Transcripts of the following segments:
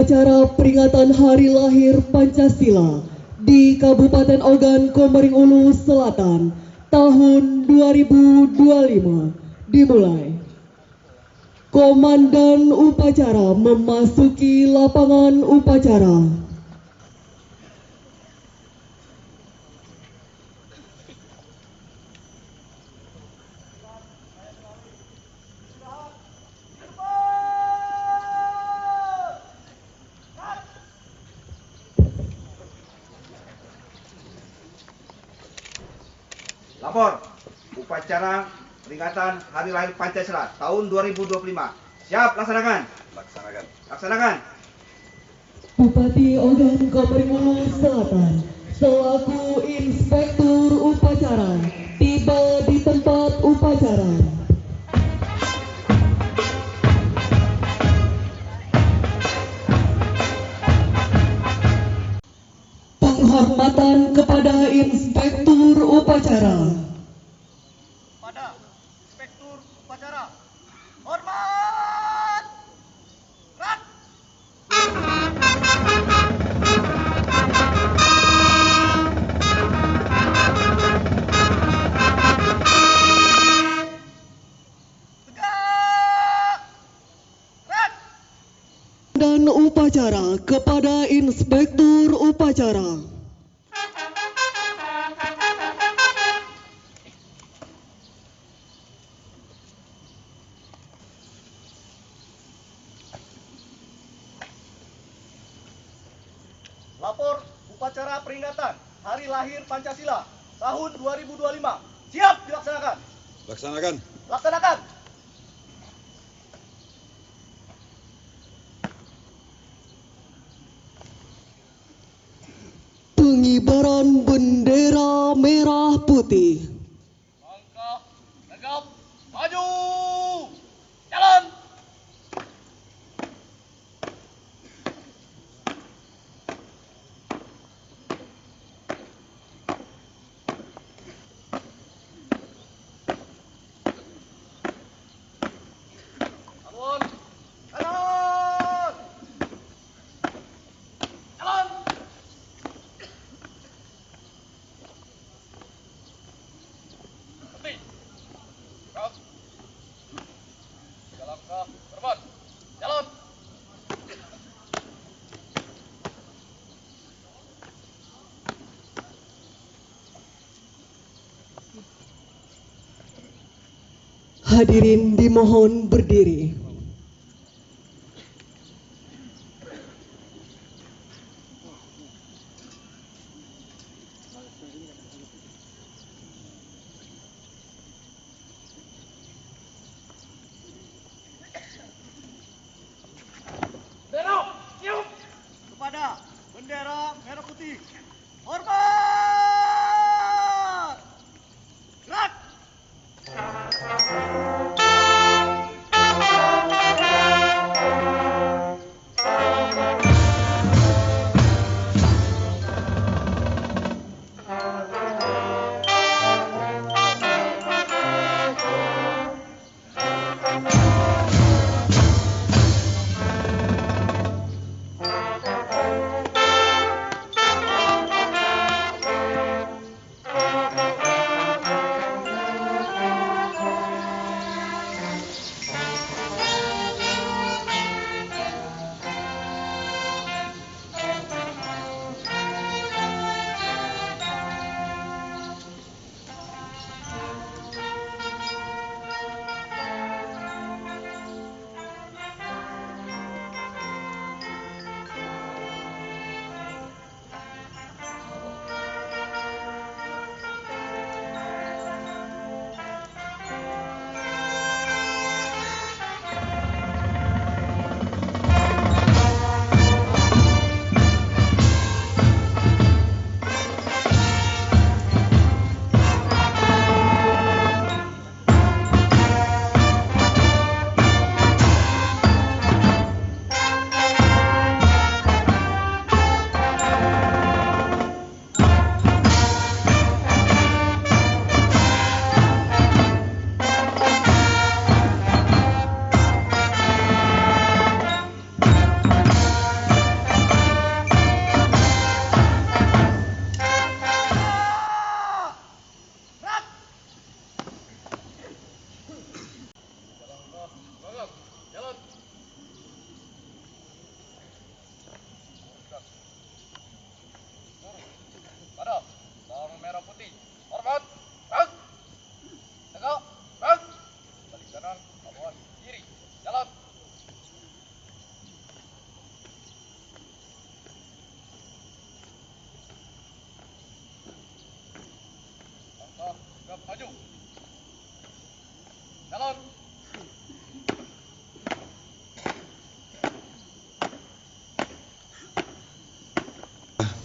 upacara peringatan Hari Lahir Pancasila di Kabupaten Ogan Komering Ulu Selatan tahun 2025 dimulai. Komandan upacara memasuki lapangan upacara. Lapor, upacara peringatan Hari Lahir Pancasila tahun 2025. Siap, laksanakan. Laksanakan. Bupati Ogan Komering Ulu Selatan selaku inspektur upacara tiba di tempat upacara. Penghormatan kepada inspektur upacara. Pada inspektur upacara, hormat. Rat. Tegak. Rat. Dan upacara kepada inspektur upacara. Lapor upacara peringatan Hari Lahir Pancasila tahun 2025. Siap dilaksanakan. Laksanakan. Pengibaran bendera merah putih. Langkah tegap maju. Jalan. Bangun. Kanan. Jalan. Berhenti. Gerak. Tiga langkah berban. Jalan. Hadirin dimohon berdiri. Bendera, tiup. Kepada bendera merah putih. Hormat. Gerak.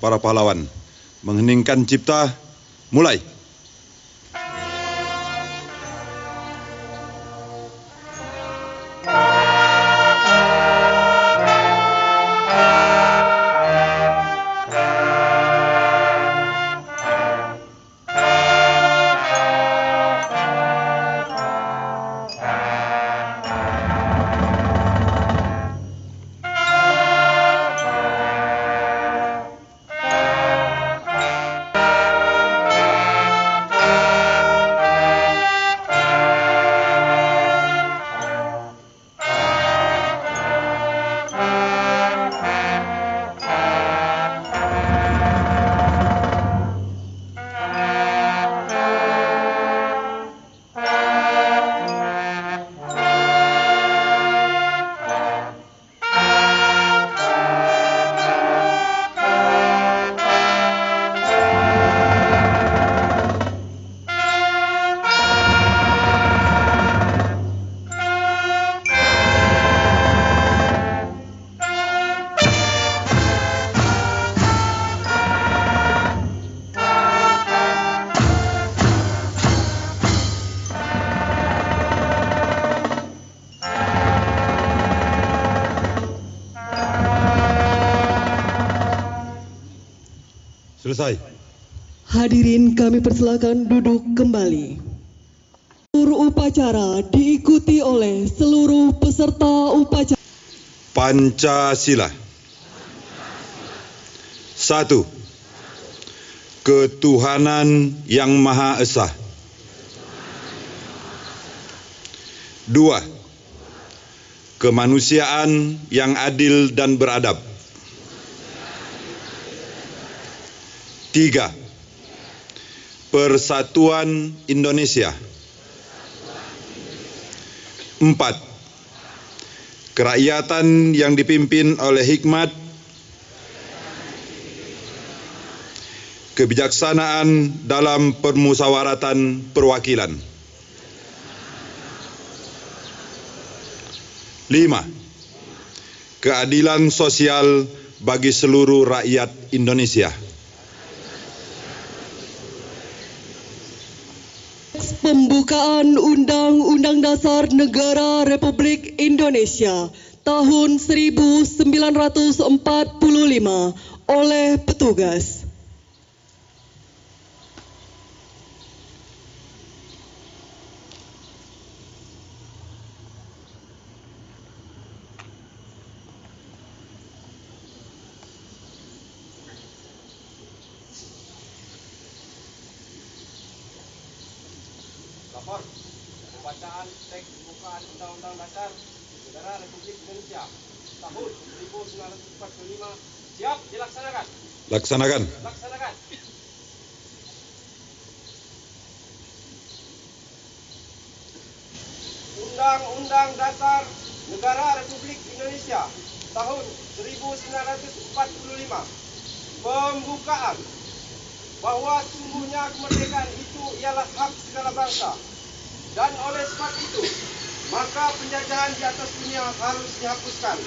para pahlawan. Mengheningkan cipta, mulai. Selesai. Hadirin kami persilakan duduk kembali. Seluruh upacara diikuti oleh seluruh peserta upacara. Pancasila. 1. Ketuhanan yang Maha Esa. 2. Kemanusiaan yang adil dan beradab. 3. Persatuan Indonesia. 4. Kerakyatan yang dipimpin oleh hikmat, kebijaksanaan dalam permusyawaratan perwakilan. 5. Keadilan sosial bagi seluruh rakyat Indonesia. Pembukaan Undang-Undang Dasar Negara Republik Indonesia tahun 1945 oleh petugas. Lapor pembacaan teks pembukaan Undang-Undang Dasar Negara Republik Indonesia tahun 1945 siap dilaksanakan. Laksanakan. Laksanakan. Undang-Undang Dasar Negara Republik Indonesia tahun 1945. Pembukaan. Bahwa sungguhnya kemerdekaan itu ialah hak segala bangsa. Dan oleh sebab itu, maka penjajahan di atas dunia harus dihapuskan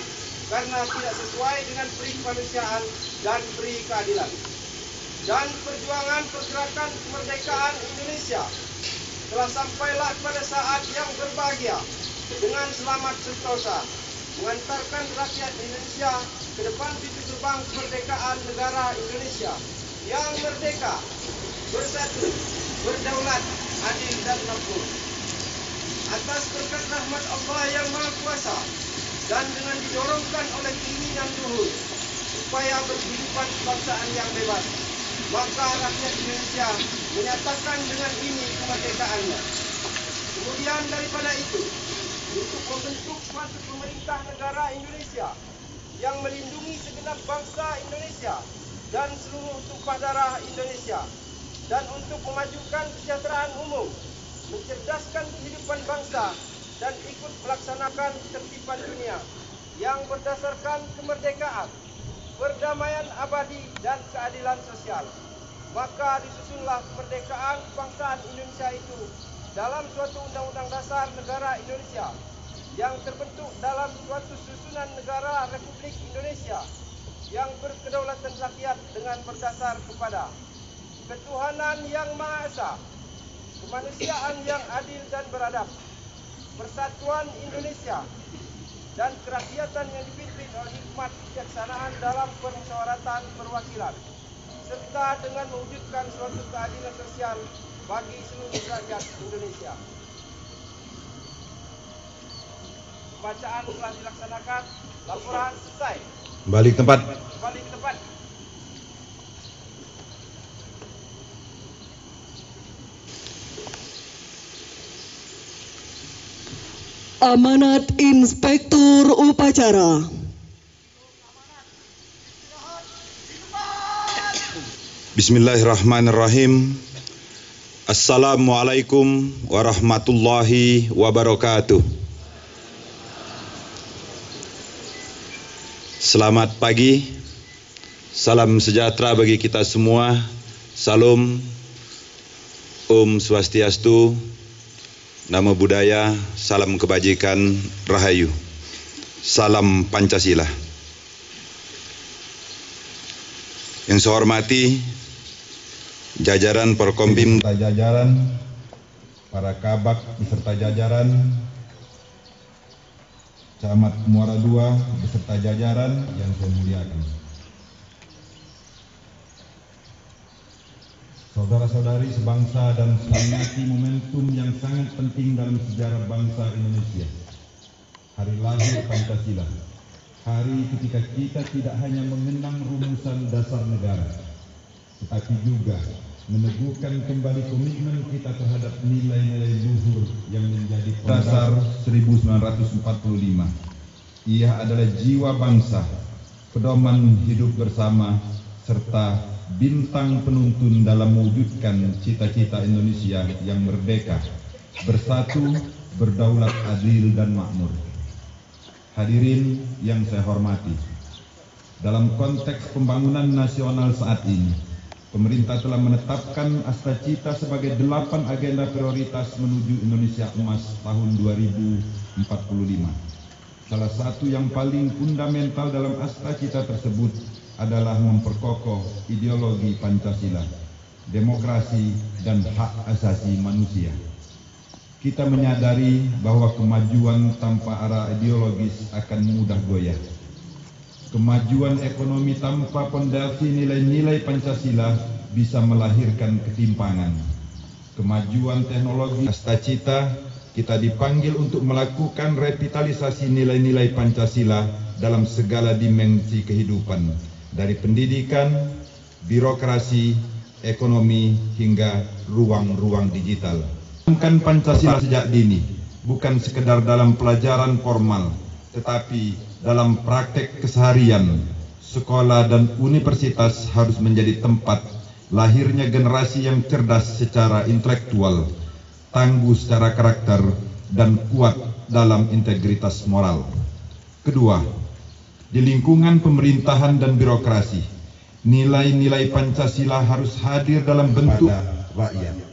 karena tidak sesuai dengan peri kemanusiaan dan peri keadilan. Dan perjuangan pergerakan kemerdekaan Indonesia telah sampailah pada saat yang berbahagia dengan selamat sentosa mengantarkan rakyat Indonesia ke depan pintu gerbang kemerdekaan negara Indonesia yang merdeka, bersatu, berdaulat, adil dan makmur. Atas berkat rahmat Allah yang Maha Kuasa dan dengan didorongkan oleh keinginan luhur upaya berkehidupan kebangsaan yang bebas, maka rakyat Indonesia menyatakan dengan ini kemerdekaannya. Kemudian daripada itu, untuk membentuk suatu pemerintah negara Indonesia yang melindungi segenap bangsa Indonesia dan seluruh tumpah darah Indonesia, dan untuk memajukan kesejahteraan umum, mencerdaskan kehidupan bangsa, dan ikut melaksanakan ketertiban dunia yang berdasarkan kemerdekaan, perdamaian abadi, dan keadilan sosial. Maka disusunlah kemerdekaan kebangsaan Indonesia itu dalam suatu undang-undang dasar negara Indonesia yang terbentuk dalam suatu susunan negara Republik Indonesia yang berkedaulatan rakyat dengan berdasar kepada ketuhanan yang Maha Esa, kemanusiaan yang adil dan beradab, persatuan Indonesia, dan kerakyatan yang dipimpin oleh hikmat kebijaksanaan dalam permusyawaratan perwakilan, serta dengan mewujudkan suatu keadilan sosial bagi seluruh rakyat Indonesia. Pembacaan telah dilaksanakan, laporan selesai. Balik tempat. Kembali ke tempat. Amanat Inspektur Upacara. Bismillahirrahmanirrahim. Assalamualaikum warahmatullahi wabarakatuh. Selamat pagi. Salam sejahtera bagi kita semua. Salam Om Swastiastu. Namo Buddhaya, salam kebajikan, rahayu. Salam Pancasila. Yang saya hormati jajaran Porkompim, jajaran, para kabak beserta jajaran, Camat Muara II beserta jajaran yang saya muliakan. Saudara-saudari sebangsa dan selamati momentum yang sangat penting dalam sejarah bangsa Indonesia. Hari lahir Pancasila. Hari ketika kita tidak hanya mengenang rumusan dasar negara, tetapi juga meneguhkan kembali komitmen kita terhadap nilai-nilai luhur yang menjadi dasar 1945. Ia adalah jiwa bangsa, pedoman hidup bersama, serta bintang penuntun dalam mewujudkan cita-cita Indonesia yang merdeka, bersatu, berdaulat adil dan makmur. Hadirin yang saya hormati, dalam konteks pembangunan nasional saat ini, pemerintah telah menetapkan Astacita sebagai 8 agenda prioritas menuju Indonesia Emas tahun 2045. Salah satu yang paling fundamental dalam Astacita tersebut adalah memperkokoh ideologi Pancasila, demokrasi, dan hak asasi manusia. Kita menyadari bahwa kemajuan tanpa arah ideologis akan mudah goyah. Kemajuan ekonomi tanpa pondasi nilai-nilai Pancasila bisa melahirkan ketimpangan. Kemajuan teknologi Astacita, kita dipanggil untuk melakukan revitalisasi nilai-nilai Pancasila dalam segala dimensi kehidupan, dari pendidikan, birokrasi, ekonomi, hingga ruang-ruang digital. Mengembangkan Pancasila sejak dini, bukan sekedar dalam pelajaran formal, tetapi dalam praktek keseharian. Sekolah dan universitas harus menjadi tempat lahirnya generasi yang cerdas secara intelektual, tangguh secara karakter, dan kuat dalam integritas moral. Kedua, di lingkungan pemerintahan dan birokrasi, nilai-nilai Pancasila harus hadir dalam bentuk rakyat.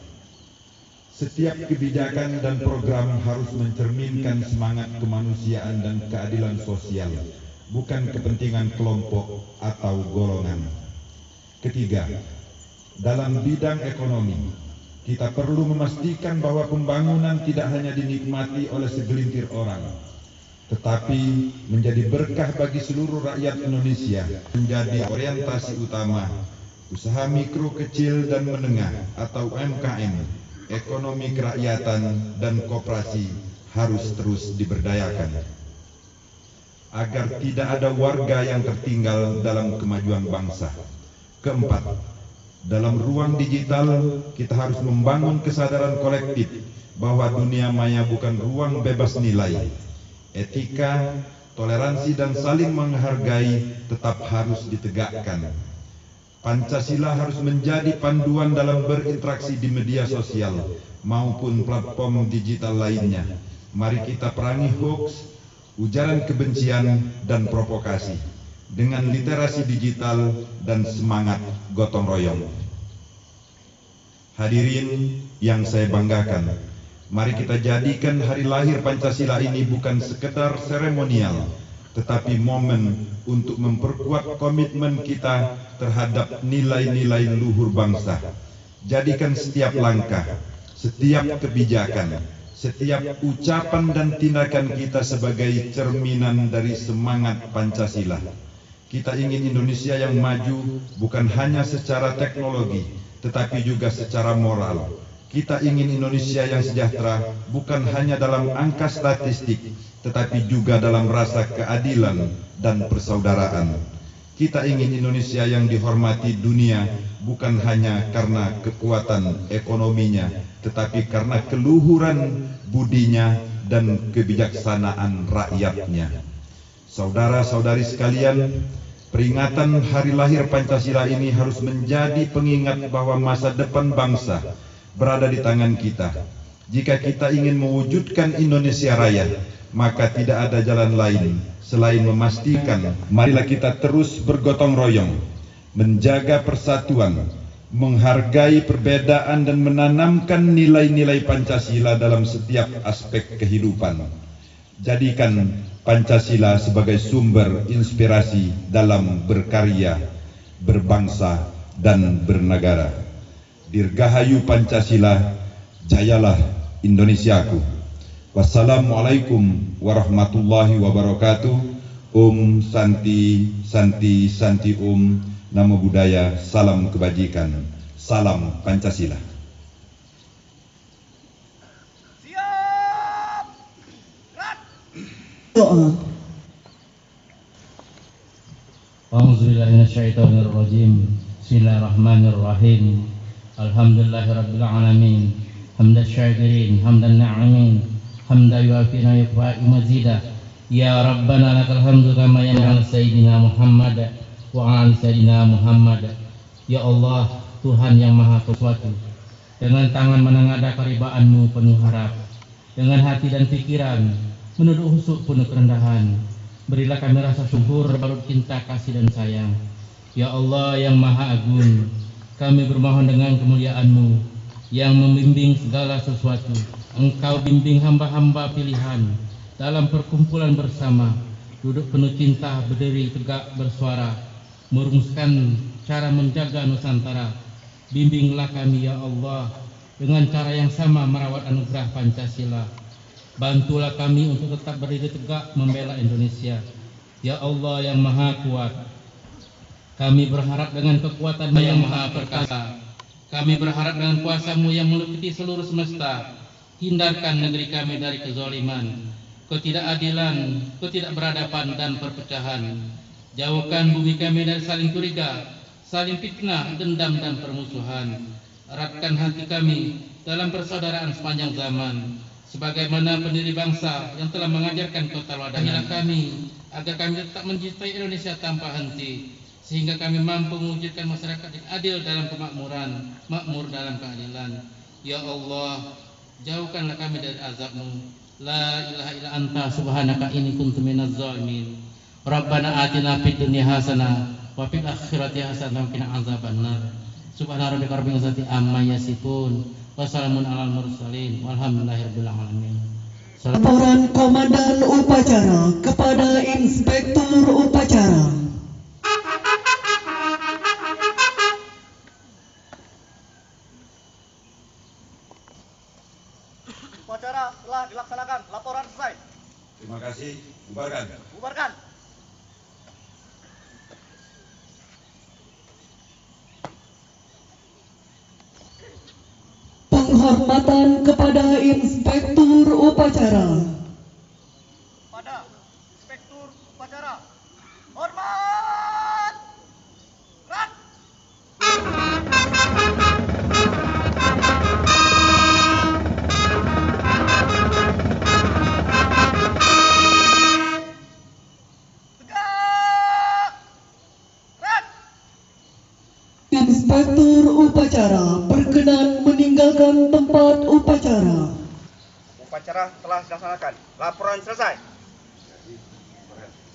Setiap kebijakan dan program harus mencerminkan semangat kemanusiaan dan keadilan sosial, bukan kepentingan kelompok atau golongan. Ketiga, dalam bidang ekonomi, kita perlu memastikan bahwa pembangunan tidak hanya dinikmati oleh segelintir orang, tetapi menjadi berkah bagi seluruh rakyat Indonesia. Menjadi orientasi utama usaha mikro, kecil, dan menengah atau UMKM, ekonomi kerakyatan, dan koperasi harus terus diberdayakan agar tidak ada warga yang tertinggal dalam kemajuan bangsa. Keempat, dalam ruang digital kita harus membangun kesadaran kolektif bahwa dunia maya bukan ruang bebas nilai. Etika, toleransi, dan saling menghargai tetap harus ditegakkan. Pancasila harus menjadi panduan dalam berinteraksi di media sosial maupun platform digital lainnya. Mari kita perangi hoax, ujaran kebencian, dan provokasi dengan literasi digital dan semangat gotong royong. Hadirin yang saya banggakan, mari kita jadikan hari lahir Pancasila ini bukan sekedar seremonial, tetapi momen untuk memperkuat komitmen kita terhadap nilai-nilai luhur bangsa. Jadikan setiap langkah, setiap kebijakan, setiap ucapan dan tindakan kita sebagai cerminan dari semangat Pancasila. Kita ingin Indonesia yang maju bukan hanya secara teknologi, tetapi juga secara moral. Kita ingin Indonesia yang sejahtera bukan hanya dalam angka statistik, tetapi juga dalam rasa keadilan dan persaudaraan. Kita ingin Indonesia yang dihormati dunia bukan hanya karena kekuatan ekonominya, tetapi karena keluhuran budinya dan kebijaksanaan rakyatnya. Saudara-saudari sekalian, peringatan hari lahir Pancasila ini harus menjadi pengingat bahwa masa depan bangsa berada di tangan kita. Jika kita ingin mewujudkan Indonesia Raya, maka tidak ada jalan lain selain memastikan marilah kita terus bergotong royong, menjaga persatuan, menghargai perbedaan dan menanamkan nilai-nilai Pancasila dalam setiap aspek kehidupan. Jadikan Pancasila sebagai sumber inspirasi dalam berkarya, berbangsa, dan bernegara. Dirgahayu Pancasila, jayalah Indonesiaku. Wassalamualaikum warahmatullahi wabarakatuh. Santi, Santi, Santi Namo Buddhaya, salam kebajikan, salam Pancasila. Siap! Gerak! Doa. A'udzubillahiminasyaitonirrajim. Bismillahirrahmanirrahim. Alhamdulillahirabbil alamin. Hamdan syakirin, hamdan na'imin, hamdan yuafi'una yufa'i mazidah. Ya Rabbana lakal hamdu kama yan'ala Sayyidina Muhammad wa ala Sayyidina Muhammad. Ya Allah, Tuhan yang Maha Sesuatu, dengan tangan menengadah keribaan-Mu penuh harap, dengan hati dan pikiran menunduk husuk penuh kerendahan, berilah kami rasa syukur berbalut cinta, kasih dan sayang. Ya Allah yang Maha Agung, kami bermohon dengan kemuliaan-Mu yang membimbing segala sesuatu. Engkau bimbing hamba-hamba pilihan dalam perkumpulan bersama, duduk penuh cinta, berdiri tegak bersuara, merumuskan cara menjaga Nusantara. Bimbinglah kami ya Allah dengan cara yang sama merawat anugerah Pancasila. Bantulah kami untuk tetap berdiri tegak membela Indonesia. Ya Allah yang Maha Kuat, kami berharap dengan kekuatan-Mu yang Maha Perkasa, kami berharap dengan kuasa-Mu yang meliputi seluruh semesta, hindarkan negeri kami dari kezaliman, ketidakadilan, ketidakberadaban dan perpecahan. Jauhkan bumi kami dari saling curiga, saling fitnah, dendam dan permusuhan. Eratkan hati kami dalam persaudaraan sepanjang zaman, sebagaimana pendiri bangsa yang telah mengajarkan keteladanan kami, agar kami tetap mencintai Indonesia tanpa henti, sehingga kami mampu mewujudkan masyarakat yang adil dalam kemakmuran, makmur dalam keadilan. Ya Allah, jauhkanlah kami dari azab-Mu. La ilaha illa anta subhanaka inni kuntu minaz zalimin. Rabbana atina fid dunya hasanah wa fil akhirati hasanah wa qina azabannar. Subhana rabbika rabbil izzati amma yasifun wa salamun alal mursalin walhamdulillahirabbil alamin. Laporan Komandan Upacara kepada Inspektur Upacara. Upacara telah dilaksanakan. Laporan selesai. Terima kasih. Bubarkan. Bubarkan. Penghormatan kepada Inspektur Upacara. Pada Inspektur Upacara. Hormat! Gerak! Tegak! Gerak! Inspektur Upacara berkenan meninggalkan tempat upacara. Upacara telah dilaksanakan. Laporan selesai.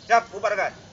Siap, bubarkan.